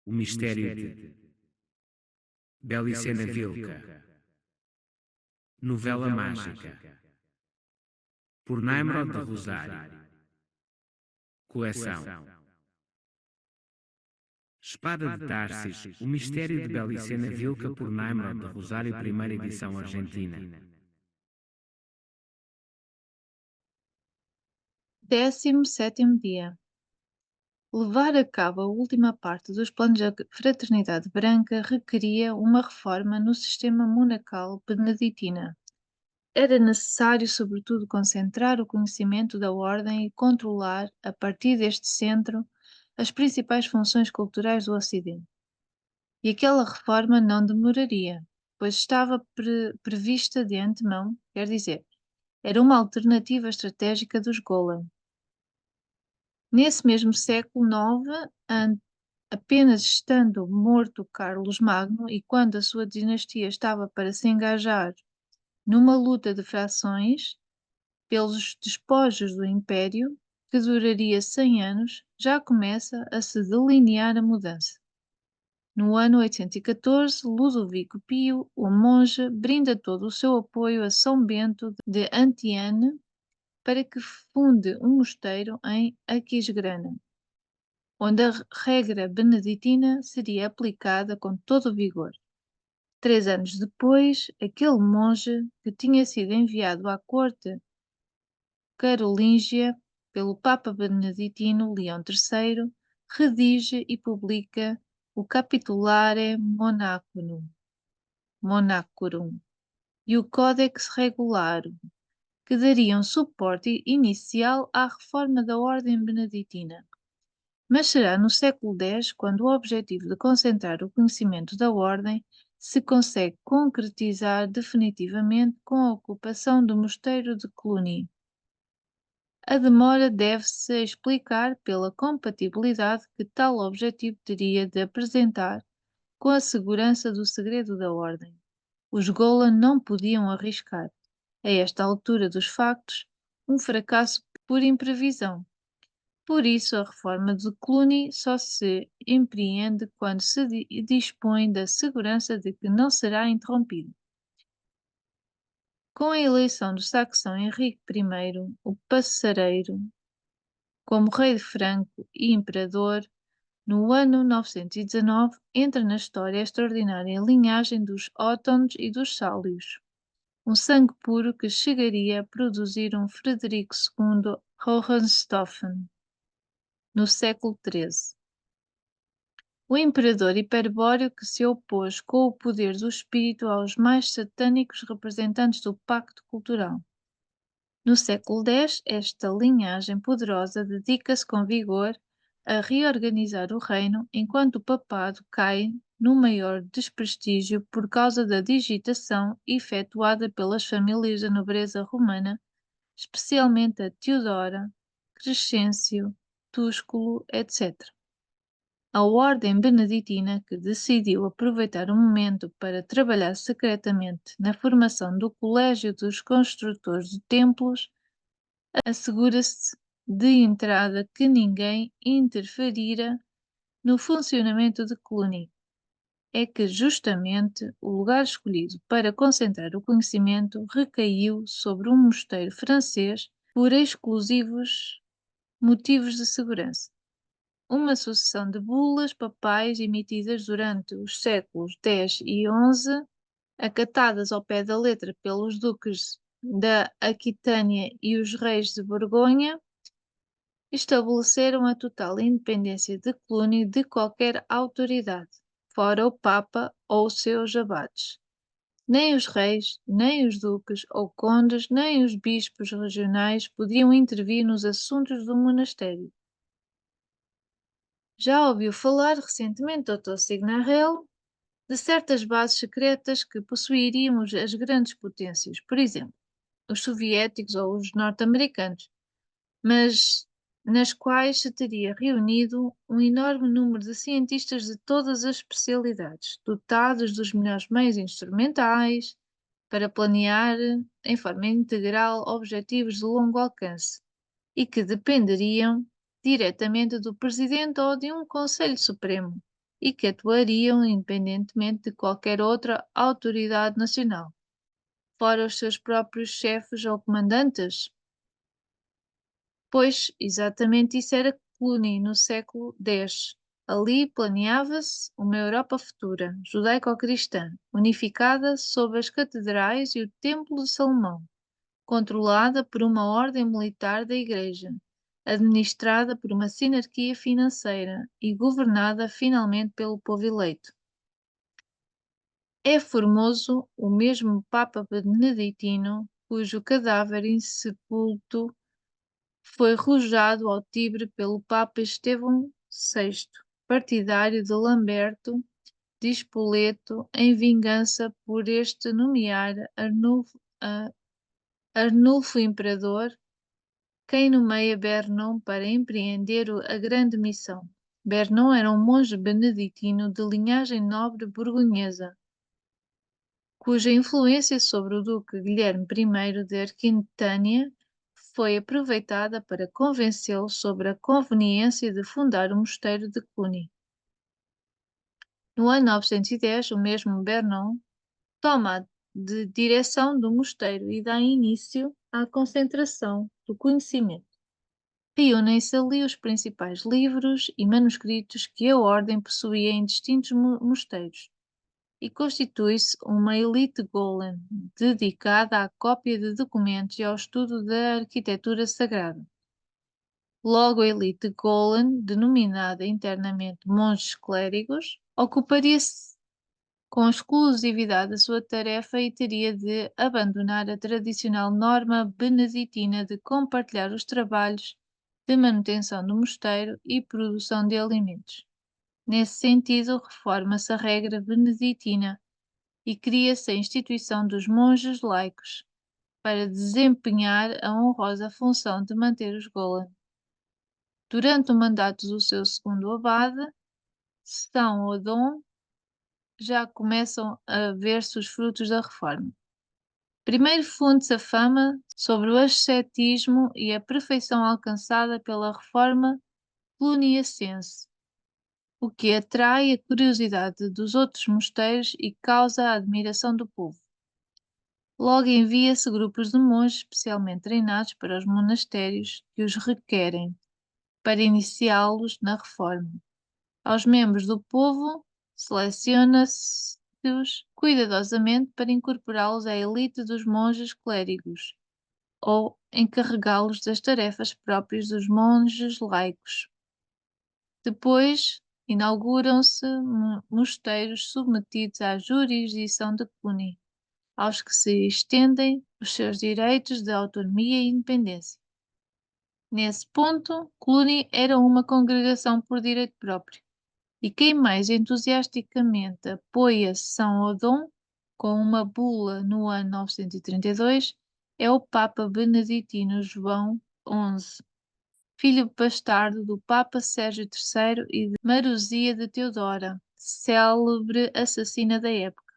O mistério de Belicena Vilca. Novela mágica. Por Naimrod de Rosário. Coleção. Espada de Tarsis. O mistério de Belicena Vilca por Naimrod de Rosário, primeira edição argentina. 17º dia. Levar a cabo a última parte dos planos da Fraternidade Branca requeria uma reforma no sistema monacal beneditina. Era necessário, sobretudo, concentrar o conhecimento da ordem e controlar, a partir deste centro, as principais funções culturais do Ocidente. E aquela reforma não demoraria, pois estava prevista de antemão, quer dizer, era uma alternativa estratégica dos Golem. Nesse mesmo século IX, apenas estando morto Carlos Magno e quando a sua dinastia estava para se engajar numa luta de frações pelos despojos do Império, que duraria 100 anos, já começa a se delinear a mudança. No ano 814, Ludovico Pio, o monge, brinda todo o seu apoio a São Bento de Antiane para que funde um mosteiro em Aquisgrana, onde a regra beneditina seria aplicada com todo o vigor. 3 anos depois, aquele monge, que tinha sido enviado à corte carolíngia pelo Papa beneditino Leão III, redige e publica o Capitulare Monachorum e o Codex Regularum, que dariam suporte inicial à reforma da ordem beneditina. Mas será no século X quando o objetivo de concentrar o conhecimento da ordem se consegue concretizar definitivamente com a ocupação do mosteiro de Cluny. A demora deve-se explicar pela compatibilidade que tal objetivo teria de apresentar com a segurança do segredo da ordem. Os Golan não podiam arriscar, a esta altura dos factos, um fracasso por imprevisão. Por isso, a reforma de Cluny só se empreende quando se dispõe da segurança de que não será interrompida. Com a eleição do saxão Henrique I, o Passareiro, como rei de Franco e imperador, no ano 919, entra na história a extraordinária linhagem dos Ótonos e dos Sálios, um sangue puro que chegaria a produzir um Frederico II Hohenstaufen, no século XIII. O imperador Hiperbóreo que se opôs com o poder do espírito aos mais satânicos representantes do pacto cultural. No século X, esta linhagem poderosa dedica-se com vigor a reorganizar o reino, enquanto o papado cai no maior desprestígio por causa da digitação efetuada pelas famílias da nobreza romana, especialmente a Teodora, Crescêncio, Túsculo, etc. A ordem beneditina, que decidiu aproveitar o momento para trabalhar secretamente na formação do Colégio dos Construtores de Templos, assegura-se de entrada que ninguém interferira no funcionamento de Cluny. É que justamente o lugar escolhido para concentrar o conhecimento recaiu sobre um mosteiro francês por exclusivos motivos de segurança. Uma sucessão de bulas papais emitidas durante os séculos X e XI, acatadas ao pé da letra pelos duques da Aquitânia e os reis de Borgonha, estabeleceram a total independência de Cluny de qualquer autoridade, fora o Papa ou seus abates. Nem os reis, nem os duques ou condes, nem os bispos regionais podiam intervir nos assuntos do monastério. Já ouviu falar recentemente, Dr. Signarel, de certas bases secretas que possuiriam as grandes potências, por exemplo, os soviéticos ou os norte-americanos, mas nas quais se teria reunido um enorme número de cientistas de todas as especialidades, dotados dos melhores meios instrumentais para planear em forma integral objetivos de longo alcance e que dependeriam diretamente do presidente ou de um Conselho Supremo. e que atuariam independentemente de qualquer outra autoridade nacional, fora os seus próprios chefes ou comandantes? Pois exatamente isso era Cluny no século X. Ali planeava-se uma Europa futura, judaico-cristã, unificada sob as catedrais e o Templo de Salomão, controlada por uma ordem militar da Igreja, administrada por uma sinarquia financeira e governada finalmente pelo povo eleito. É formoso o mesmo Papa Beneditino, cujo cadáver insepulto foi rojado ao Tibre pelo Papa Estevão VI, partidário de Lamberto de Spoleto, em vingança por este nomear Arnulfo imperador, quem nomeia Bernon para empreender a grande missão. Bernon era um monge beneditino de linhagem nobre borgonhesa, cuja influência sobre o duque Guilherme I de Aquitânia foi aproveitada para convencê-lo sobre a conveniência de fundar o mosteiro de Cluny. No ano 910, o mesmo Bernon toma de direção do mosteiro e dá início à concentração do conhecimento. Reúnem-se ali os principais livros e manuscritos que a ordem possuía em distintos mosteiros e constitui-se uma elite golem dedicada à cópia de documentos e ao estudo da arquitetura sagrada. Logo, a elite golem, denominada internamente monges clérigos, ocuparia-se com exclusividade da sua tarefa e teria de abandonar a tradicional norma beneditina de compartilhar os trabalhos de manutenção do mosteiro e produção de alimentos. Nesse sentido, reforma-se a regra beneditina e cria-se a instituição dos monges laicos, para desempenhar a honrosa função de manter os golem. Durante o mandato do seu segundo abade, São Odon, já começam a ver-se os frutos da reforma. Primeiro funde-se a fama sobre o ascetismo e a perfeição alcançada pela reforma cluniacense, o que atrai a curiosidade dos outros mosteiros e causa a admiração do povo. Logo envia-se grupos de monges especialmente treinados para os monastérios que os requerem, para iniciá-los na reforma. Aos membros do povo, seleciona-se-os cuidadosamente para incorporá-los à elite dos monges clérigos, ou encarregá-los das tarefas próprias dos monges laicos. Depois, inauguram-se mosteiros submetidos à jurisdição de Cluny, aos que se estendem os seus direitos de autonomia e independência. Nesse ponto, Cluny era uma congregação por direito próprio, e quem mais entusiasticamente apoia São Odon com uma bula no ano 932 é o Papa Beneditino João XI, filho bastardo do Papa Sérgio III e de Maruzia de Teodora, célebre assassina da época.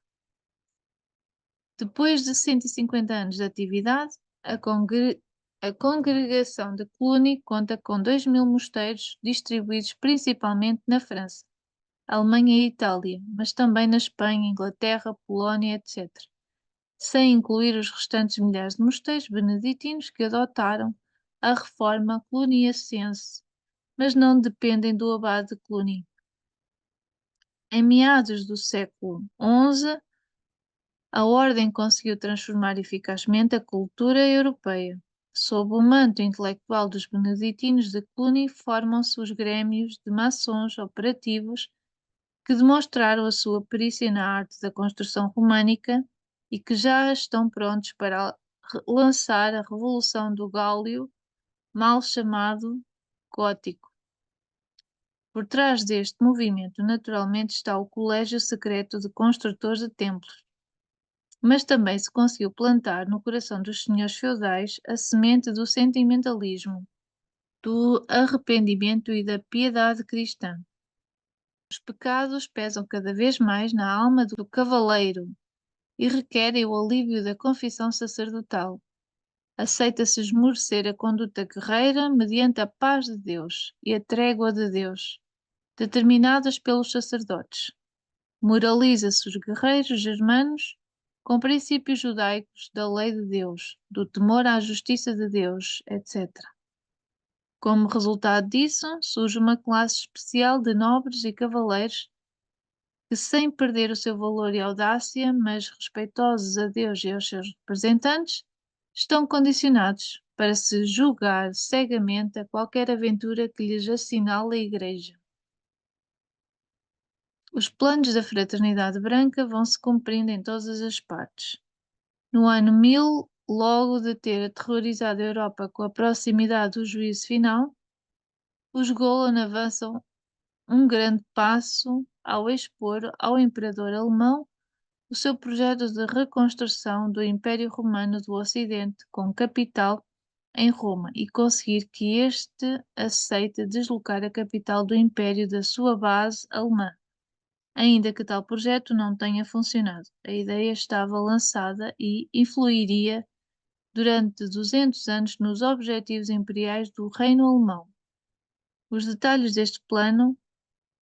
Depois de 150 anos de atividade, a congregação de Cluny conta com 2.000 mosteiros distribuídos principalmente na França, Alemanha e Itália, mas também na Espanha, Inglaterra, Polónia, etc., sem incluir os restantes milhares de mosteiros beneditinos que adotaram a reforma cluniacense, mas não dependem do abade de Cluny. Em meados do século XI, a ordem conseguiu transformar eficazmente a cultura europeia. Sob o manto intelectual dos beneditinos de Cluny, formam-se os grêmios de maçons operativos que demonstraram a sua perícia na arte da construção românica e que já estão prontos para lançar a Revolução do Gálio, mal chamado gótico. Por trás deste movimento, naturalmente, está o colégio secreto de construtores de templos, mas também se conseguiu plantar no coração dos senhores feudais a semente do sentimentalismo, do arrependimento e da piedade cristã. Os pecados pesam cada vez mais na alma do cavaleiro e requerem o alívio da confissão sacerdotal. Aceita-se esmorecer a conduta guerreira mediante a paz de Deus e a trégua de Deus. determinadas pelos sacerdotes. Moraliza-se os guerreiros germanos com princípios judaicos da lei de Deus, do temor à justiça de Deus, etc. Como resultado disso, surge uma classe especial de nobres e cavaleiros que, sem perder o seu valor e audácia, mas respeitosos a Deus e aos seus representantes, estão condicionados para se julgar cegamente a qualquer aventura que lhes assinale a Igreja. Os planos da Fraternidade Branca vão se cumprindo em todas as partes. No ano 1000, logo de ter aterrorizado a Europa com a proximidade do juízo final, os Golan avançam um grande passo ao expor ao imperador alemão o seu projeto de reconstrução do Império Romano do Ocidente com capital em Roma e conseguir que este aceite deslocar a capital do Império da sua base alemã. Ainda que tal projeto não tenha funcionado, a ideia estava lançada e influiria durante 200 anos nos objetivos imperiais do Reino Alemão. Os detalhes deste plano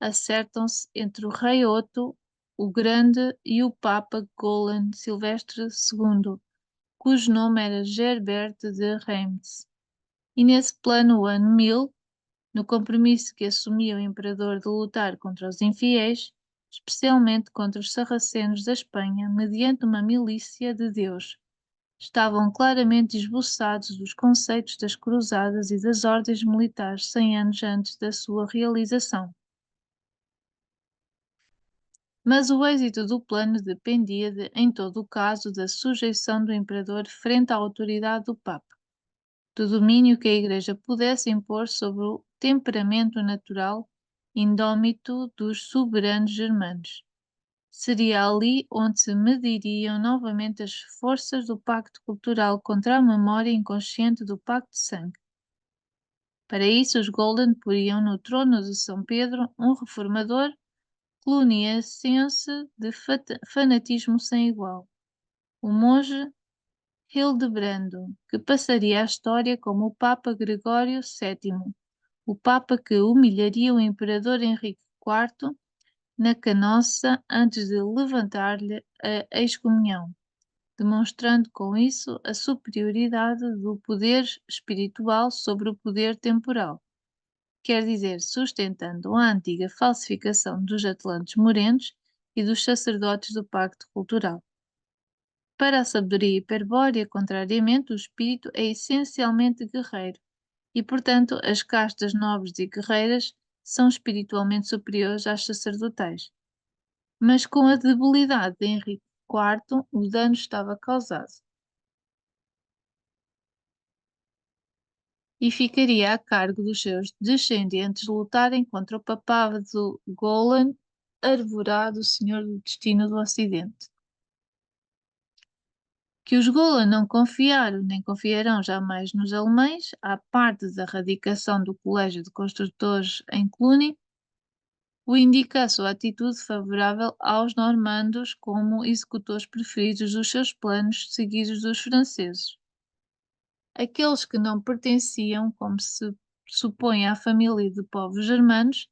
acertam-se entre o rei Otto o Grande e o Papa Golan Silvestre II, cujo nome era Gerbert de Reims. E nesse plano, o ano 1000, no compromisso que assumia o imperador de lutar contra os infiéis, especialmente contra os sarracenos da Espanha, mediante uma milícia de Deus, estavam claramente esboçados os conceitos das cruzadas e das ordens militares 100 anos antes da sua realização. Mas o êxito do plano dependia, em todo o caso, da sujeição do imperador frente à autoridade do Papa, do domínio que a Igreja pudesse impor sobre o temperamento natural indómito dos soberanos germanos. Seria ali onde se mediriam novamente as forças do pacto cultural contra a memória inconsciente do pacto de sangue. Para isso, os Golden poriam no trono de São Pedro um reformador cluniacense de fanatismo sem igual, o monge Hildebrando, que passaria à história como o Papa Gregório VII, o Papa que humilharia o Imperador Henrique IV na canossa antes de levantar-lhe a excomunhão, demonstrando com isso a superioridade do poder espiritual sobre o poder temporal, quer dizer, sustentando a antiga falsificação dos atlantes morenos e dos sacerdotes do pacto cultural. Para a sabedoria hiperbórea, contrariamente, o espírito é essencialmente guerreiro e, portanto, as castas nobres e guerreiras são espiritualmente superiores às sacerdotais. Mas com a debilidade de Henrique IV, o dano estava causado. E ficaria a cargo dos seus descendentes lutarem contra o papado Golan, arvorado senhor do destino do Ocidente. Que os Golan não confiaram nem confiarão jamais nos alemães, à parte da radicação do Colégio de Construtores em Cluny, o indica a sua atitude favorável aos normandos como executores preferidos dos seus planos, seguidos dos franceses. Aqueles que não pertenciam, como se supõe, à família de povos germanos,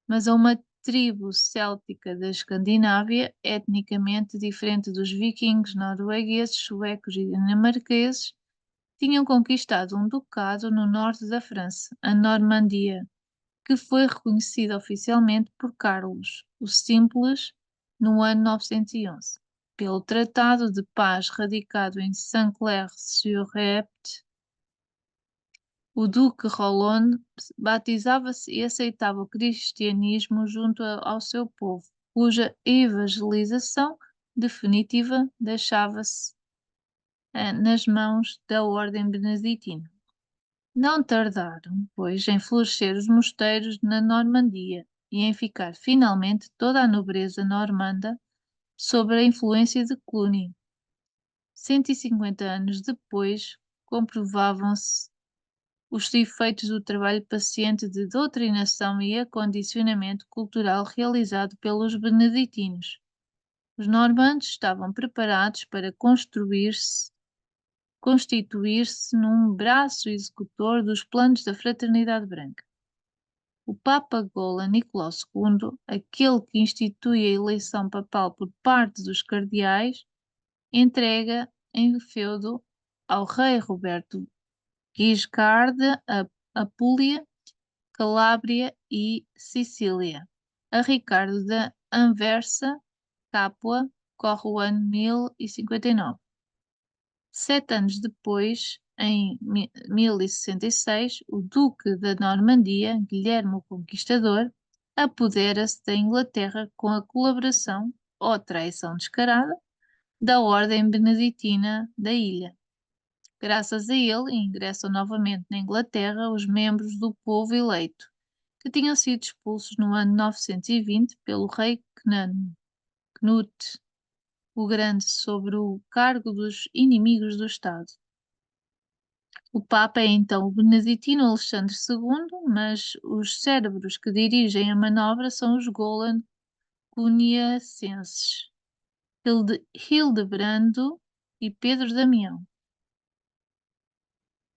mas a uma tribo céltica da Escandinávia, etnicamente diferente dos vikings noruegueses, suecos e dinamarqueses, tinham conquistado um ducado no norte da França, a Normandia, que foi reconhecida oficialmente por Carlos o Simples no ano 911, pelo Tratado de Paz radicado em Saint-Clair-sur-Epte. O duque Rolando batizava-se e aceitava o cristianismo junto ao seu povo, cuja evangelização definitiva deixava-se nas mãos da ordem beneditina. Não tardaram, pois, em florescer os mosteiros na Normandia e em ficar finalmente toda a nobreza normanda sob a influência de Cluny. 150 anos depois, comprovavam-se os efeitos do trabalho paciente de doutrinação e acondicionamento cultural realizado pelos beneditinos. Os normandos estavam preparados para constituir-se num braço executor dos planos da Fraternidade Branca. O Papa Gola Nicolau II, aquele que institui a eleição papal por parte dos cardeais, entrega em feudo ao rei Roberto Guiscard a Apulia, Calábria e Sicília. A Ricardo de Anversa, Capua, corre o ano 1059. 7 anos depois, em 1066, o Duque da Normandia, Guilherme o Conquistador, apodera-se da Inglaterra com a colaboração, ou traição descarada, da Ordem Beneditina da ilha. Graças a ele, ingressam novamente na Inglaterra os membros do povo eleito, que tinham sido expulsos no ano 920 pelo rei Knut o Grande sobre o cargo dos inimigos do Estado. O Papa é então o Beneditino Alexandre II, mas os cérebros que dirigem a manobra são os Golan Cuniacenses, Hildebrando e Pedro Damião.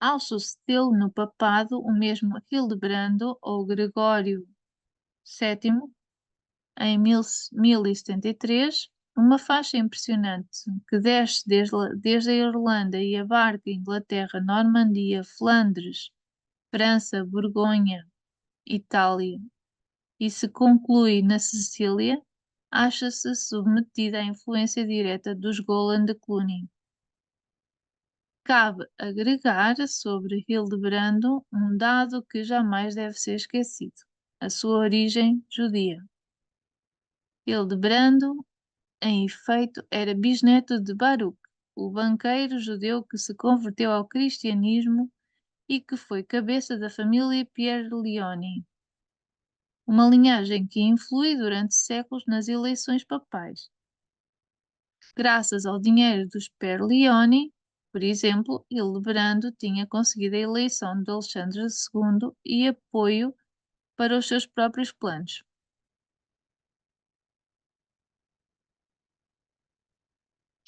Ao sucedê-lo no papado, o mesmo Hildebrando ou Gregório VII, em 1073, uma faixa impressionante que desce desde a Irlanda e abarca Inglaterra, Normandia, Flandres, França, Borgonha, Itália e se conclui na Sicília, acha-se submetida à influência direta dos Golan de Cluny. Cabe agregar sobre Hildebrando um dado que jamais deve ser esquecido: a sua origem judia. Hildebrando, em efeito, era bisneto de Baruch, o banqueiro judeu que se converteu ao cristianismo e que foi cabeça da família Pierleoni, uma linhagem que influi durante séculos nas eleições papais. Graças ao dinheiro dos Pierleoni, por exemplo, Hildebrando tinha conseguido a eleição de Alexandre II e apoio para os seus próprios planos.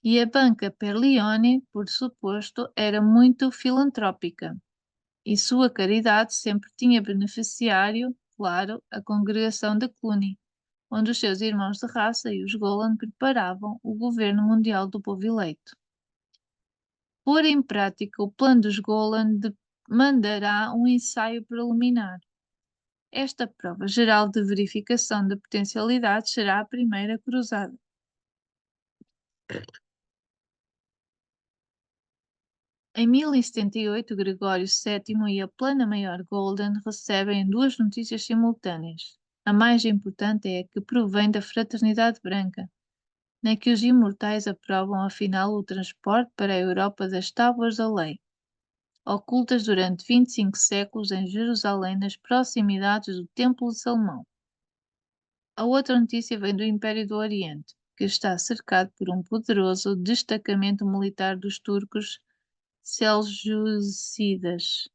E a banca Pierleoni, por suposto, era muito filantrópica, e sua caridade sempre tinha beneficiário, claro, a congregação de Cluny, onde os seus irmãos de raça e os Golan preparavam o governo mundial do povo eleito. Pôr em prática o plano dos Golan demandará um ensaio preliminar. Esta prova geral de verificação de potencialidade será a primeira cruzada. Em 1078, Gregório VII e a Plana Maior Golden recebem duas notícias simultâneas. A mais importante é a que provém da Fraternidade Branca, na que os imortais aprovam afinal o transporte para a Europa das Tábuas da Lei, ocultas durante 25 séculos em Jerusalém, nas proximidades do Templo de Salomão. A outra notícia vem do Império do Oriente, que está cercado por um poderoso destacamento militar dos turcos seljúcidas,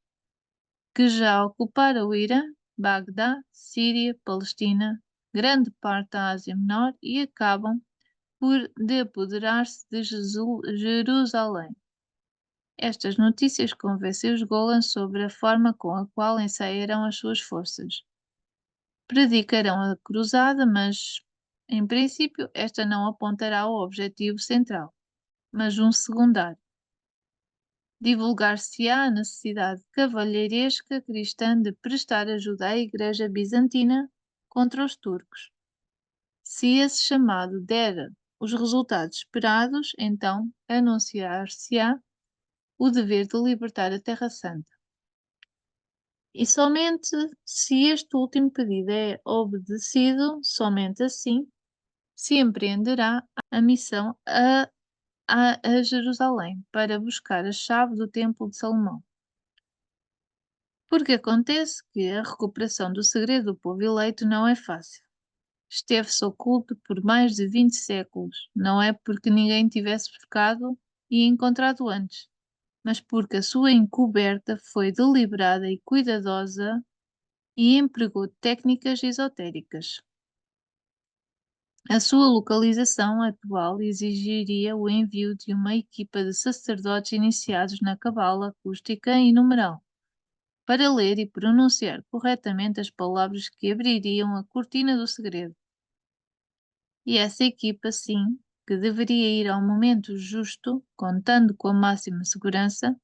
que já ocuparam o Irã, Bagdá, Síria, Palestina, grande parte da Ásia Menor e acabam por apoderar-se de Jerusalém. Estas notícias convencem os Golan sobre a forma com a qual ensaiarão as suas forças. Predicarão a cruzada, mas, em princípio, esta não apontará ao objetivo central, mas um secundário. Divulgar-se-á a necessidade cavalheiresca cristã de prestar ajuda à Igreja Bizantina contra os turcos. Se esse chamado der os resultados esperados, então anunciar-se-á o dever de libertar a Terra Santa. E somente se este último pedido é obedecido, somente assim, se empreenderá a missão a Jerusalém para buscar a chave do Templo de Salomão. Porque acontece que a recuperação do segredo do povo eleito não é fácil. Esteve-se oculto por mais de 20 séculos, não é porque ninguém tivesse buscado e encontrado antes, mas porque a sua encoberta foi deliberada e cuidadosa e empregou técnicas esotéricas. A sua localização atual exigiria o envio de uma equipa de sacerdotes iniciados na cabala acústica e numeral, para ler e pronunciar corretamente as palavras que abririam a cortina do segredo. E essa equipa, sim, que deveria ir ao momento justo, contando com a máxima segurança,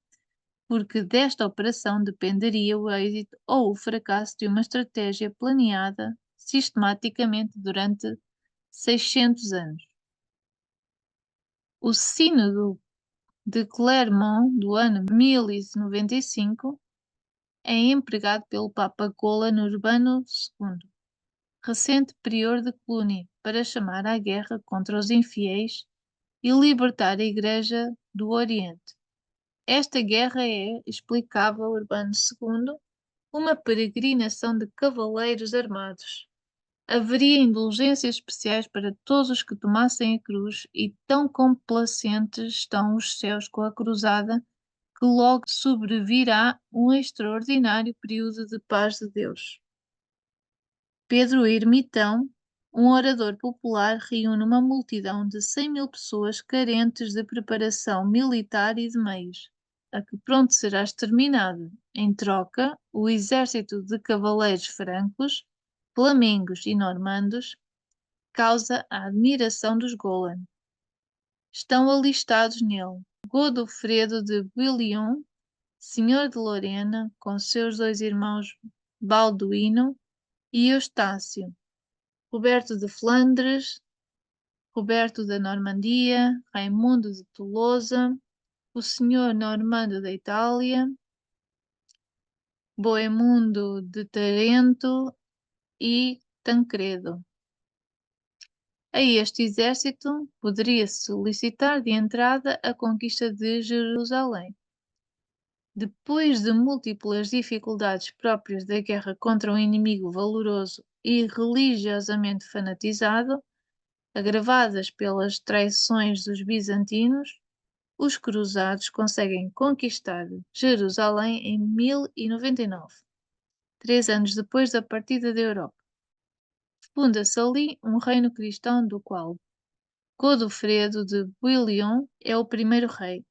porque desta operação dependeria o êxito ou o fracasso de uma estratégia planeada sistematicamente durante 600 anos. O Sínodo de Clermont do ano 1095 é empregado pelo Papa Golano Urbano II, recente prior de Cluny, para chamar à guerra contra os infiéis e libertar a Igreja do Oriente. Esta guerra é, explicava Urbano II, uma peregrinação de cavaleiros armados. Haveria indulgências especiais para todos os que tomassem a cruz, e tão complacentes estão os céus com a cruzada, que logo sobrevirá um extraordinário período de paz de Deus. Pedro Ermitão, um orador popular, reúne uma multidão de 100.000 pessoas carentes de preparação militar e de meios, a que pronto será exterminada. Em troca, o exército de cavaleiros francos, flamengos e normandos causa a admiração dos Golan. Estão alistados nele Godofredo de Bouillon, senhor de Lorena, com seus 2 irmãos Balduíno e Eustácio, Roberto de Flandres, Roberto da Normandia, Raimundo de Tolosa, o senhor normando da Itália, Boemundo de Tarento e Tancredo. A este exército poderia-se solicitar de entrada a conquista de Jerusalém. Depois de múltiplas dificuldades próprias da guerra contra um inimigo valoroso e religiosamente fanatizado, agravadas pelas traições dos bizantinos, os cruzados conseguem conquistar Jerusalém em 1099, 3 anos depois da partida da Europa. Funda-se ali um reino cristão do qual Godofredo de Bouillon é o primeiro rei.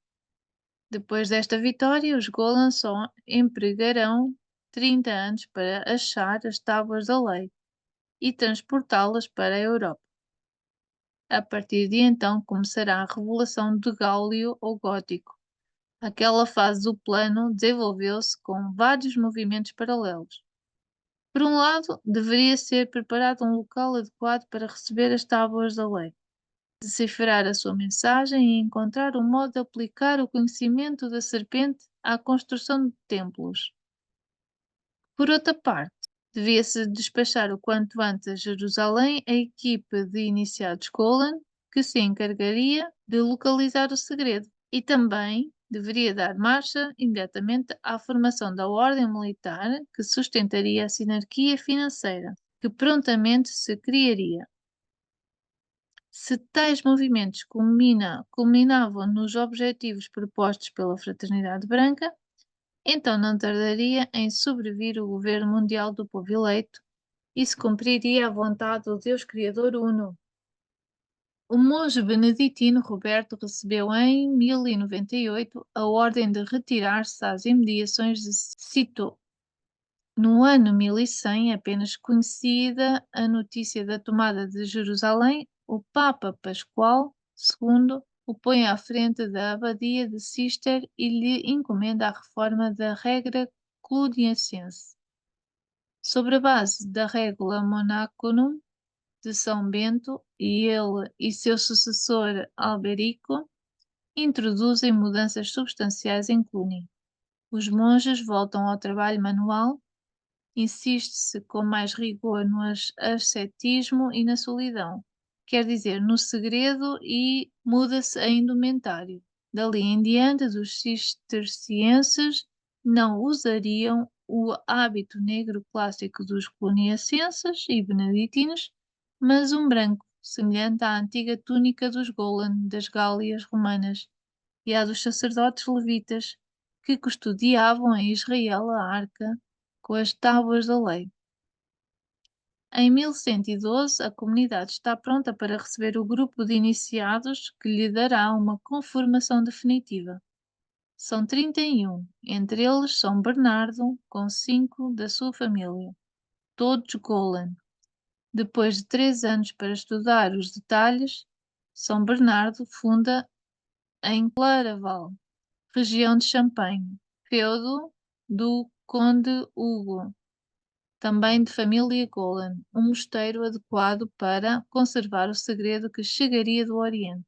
Depois desta vitória, os Golan só empregarão 30 anos para achar as tábuas da lei e transportá-las para a Europa. A partir de então começará a revelação de Gáulio ou Gótico. Aquela fase do plano desenvolveu-se com vários movimentos paralelos. Por um lado, deveria ser preparado um local adequado para receber as tábuas da lei, decifrar a sua mensagem e encontrar um modo de aplicar o conhecimento da serpente à construção de templos. Por outra parte, devia-se despachar o quanto antes a Jerusalém a equipe de iniciados Golan, que se encarregaria de localizar o segredo, e também deveria dar marcha imediatamente à formação da ordem militar que sustentaria a sinarquia financeira, que prontamente se criaria. Se tais movimentos culminavam nos objetivos propostos pela Fraternidade Branca, então não tardaria em sobrevir o governo mundial do povo eleito e se cumpriria a vontade do Deus Criador Uno. O monge beneditino Roberto recebeu em 1098 a ordem de retirar-se às imediações de Citeaux. No ano 1100, apenas conhecida a notícia da tomada de Jerusalém, o Papa Pascoal II o põe à frente da abadia de Cister e lhe encomenda a reforma da regra cluniacense. Sobre a base da Regula Monaconum de São Bento, e ele e seu sucessor Alberico introduzem mudanças substanciais em Cluny. Os monges voltam ao trabalho manual, insiste-se com mais rigor no ascetismo e na solidão, quer dizer, no segredo, e muda-se a indumentário. Dali em diante, os cistercienses não usariam o hábito negro clássico dos cluniacenses e beneditinos, mas um branco, semelhante à antiga túnica dos Golan das Gálias romanas e à dos sacerdotes levitas, que custodiavam em Israel a arca com as tábuas da lei. Em 1112, a comunidade está pronta para receber o grupo de iniciados que lhe dará uma conformação definitiva. São 31, entre eles São Bernardo, com 5 da sua família, todos Golan. Depois de 3 anos para estudar os detalhes, São Bernardo funda em Claraval, região de Champagne, feudo do Conde Hugo, também de família Golan, um mosteiro adequado para conservar o segredo que chegaria do Oriente.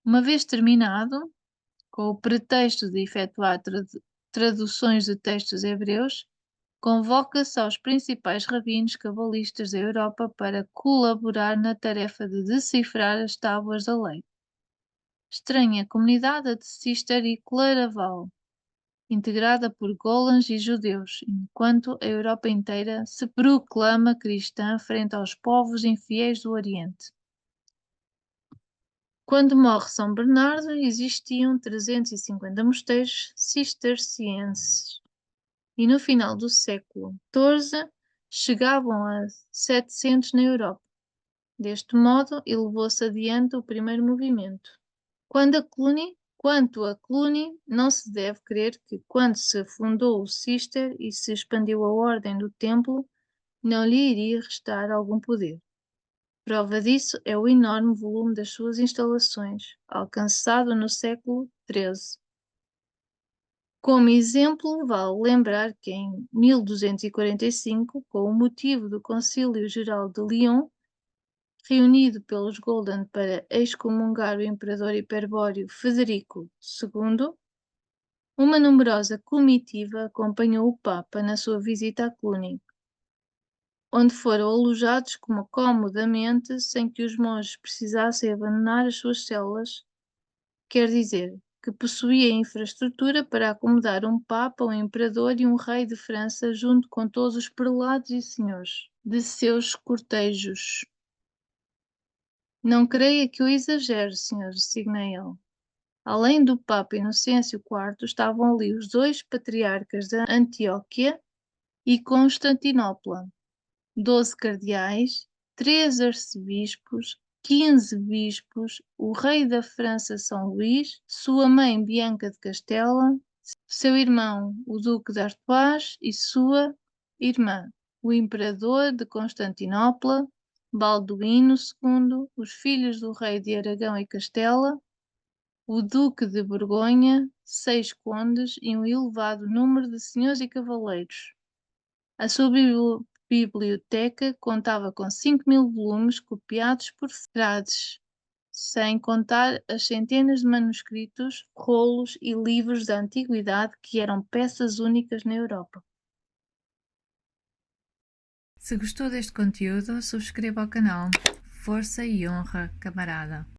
Uma vez terminado, com o pretexto de efetuar traduções de textos hebreus, convoca-se aos principais rabinos cabalistas da Europa para colaborar na tarefa de decifrar as tábuas da lei. Estranha comunidade de Cister e Claraval, integrada por golãs e judeus, enquanto a Europa inteira se proclama cristã frente aos povos infiéis do Oriente. Quando morre São Bernardo, existiam 350 mosteiros cistercienses e no final do século XIV chegavam a 700 na Europa. Deste modo, elevou-se adiante o primeiro movimento. Quanto a Cluny, não se deve crer que, quando se fundou o Cister e se expandiu a ordem do Templo, não lhe iria restar algum poder. Prova disso é o enorme volume das suas instalações, alcançado no século XIII. Como exemplo, vale lembrar que em 1245, com o motivo do Concílio Geral de Lyon, reunido pelos Golden para excomungar o imperador hiperbóreo Federico II, uma numerosa comitiva acompanhou o Papa na sua visita a Cluny, onde foram alojados comodamente sem que os monges precisassem abandonar as suas celas, quer dizer, que possuía infraestrutura para acomodar um Papa, um Imperador e um Rei de França, junto com todos os prelados e senhores de seus cortejos. Não creia que eu exagere, senhor, designei ele. Além do Papa Inocêncio IV, estavam ali os 2 patriarcas de Antioquia e Constantinopla, 12 cardeais, 3 arcebispos, 15 bispos, o rei da França São Luís, sua mãe Bianca de Castela, seu irmão o duque de Artois e sua irmã, o imperador de Constantinopla, Balduíno II, os filhos do rei de Aragão e Castela, o duque de Borgonha, 6 condes e um elevado número de senhores e cavaleiros. A sua biblioteca contava com 5.000 volumes copiados por frades, sem contar as centenas de manuscritos, rolos e livros da antiguidade que eram peças únicas na Europa. Se gostou deste conteúdo, subscreva o canal. Força e honra, camarada!